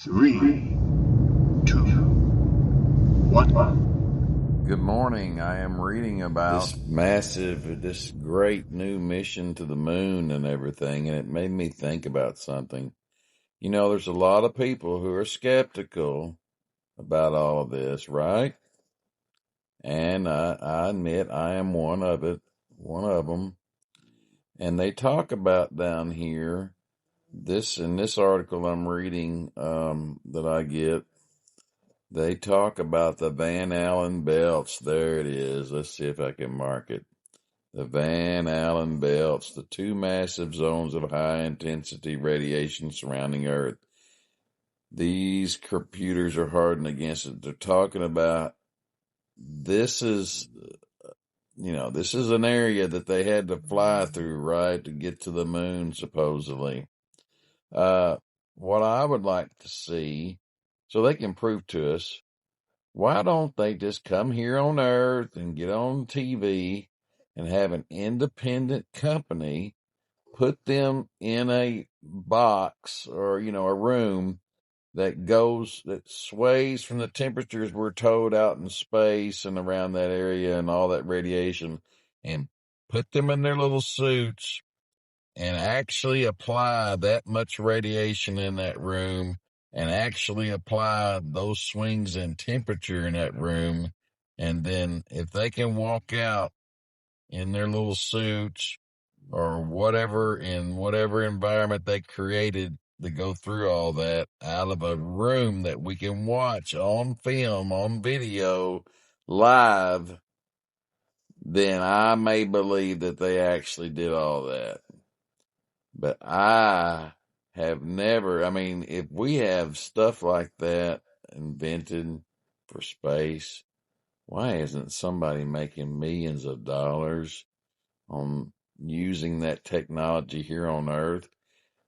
Three, two, one. Good morning. I am reading about this great new mission to the moon and everything, and it made me think about something. You know, there's a lot of people who are skeptical about all of this, right? And I admit I am one of them. And they talk about down here, in this article I'm reading, that I get, they talk about the Van Allen belts. There it is. Let's see if I can mark it. The Van Allen belts, the two massive zones of high-intensity radiation surrounding Earth. These computers are hardened against it. They're talking about this is an area that they had to fly through, right, to get to the moon, supposedly. What I would like to see, so they can prove to us, why don't they just come here on Earth and get on TV and have an independent company put them in a box or, a room that sways from the temperatures we're told out in space and around that area and all that radiation, and put them in their little suits and actually apply that much radiation in that room and actually apply those swings in temperature in that room. And then if they can walk out in their little suits or whatever, in whatever environment they created to go through all that, out of a room that we can watch on film, on video, live, then I may believe that they actually did all that. But I have never, if we have stuff like that invented for space, why isn't somebody making millions of dollars on using that technology here on Earth?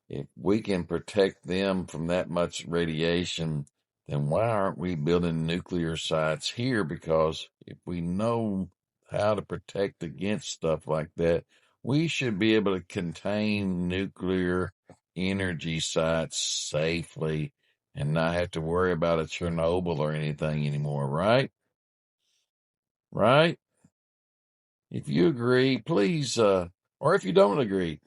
If we can protect them from that much radiation, then why aren't we building nuclear sites here? Because if we know how to protect against stuff like that, we should be able to contain nuclear energy sites safely and not have to worry about a Chernobyl or anything anymore, right? Right? If you agree, please, or if you don't agree,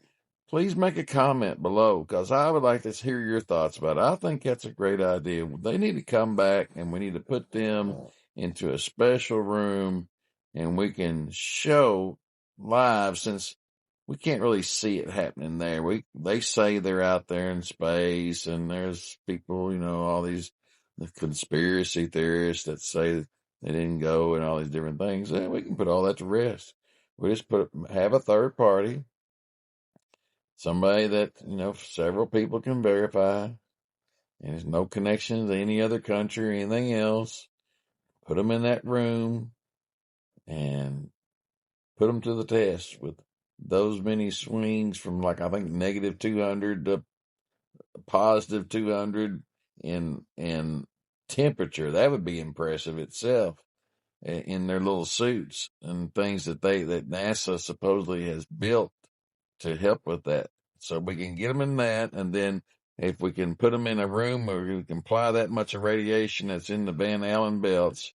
please make a comment below, because I would like to hear your thoughts about it. I think that's a great idea. They need to come back, and we need to put them into a special room, and we can show live, since we can't really see it happening there. They say they're out there in space, and there's people, all these the conspiracy theorists that say they didn't go and all these different things. And we can put all that to rest. We just have a third party, somebody that, several people can verify, and there's no connection to any other country or anything else. Put them in that room and put them to the test with those many swings from, like, I think negative 200 to positive 200 in temperature. That would be impressive itself, in their little suits and things that NASA supposedly has built to help with that. So we can get them in that, and then if we can put them in a room where we can apply that much of radiation that's in the Van Allen belts,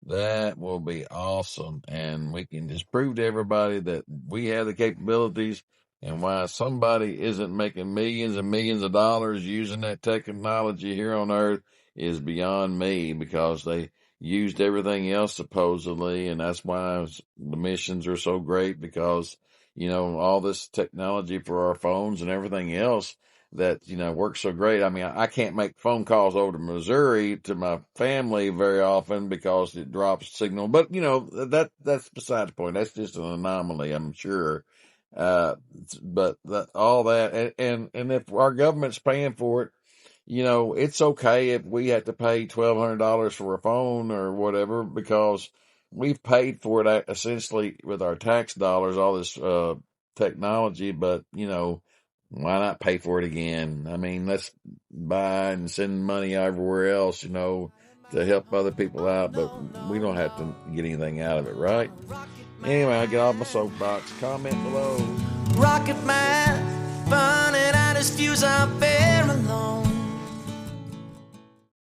that will be awesome. And we can just prove to everybody that we have the capabilities, and why somebody isn't making millions and millions of dollars using that technology here on Earth is beyond me, because they used everything else supposedly, and that's why the missions are so great, because all this technology for our phones and everything else that, works so great. I can't make phone calls over to Missouri to my family very often because it drops signal, but that's beside the point. That's just an anomaly, I'm sure. But all that, and if our government's paying for it, it's okay if we have to pay $1,200 for a phone or whatever, because we've paid for it essentially with our tax dollars, all this technology. But, why not pay for it again? Let's buy and send money everywhere else, to help other people out, but we don't have to get anything out of it, right? Anyway, I get off my soapbox. Comment below. Rocket Man, burning out his fuse up there alone.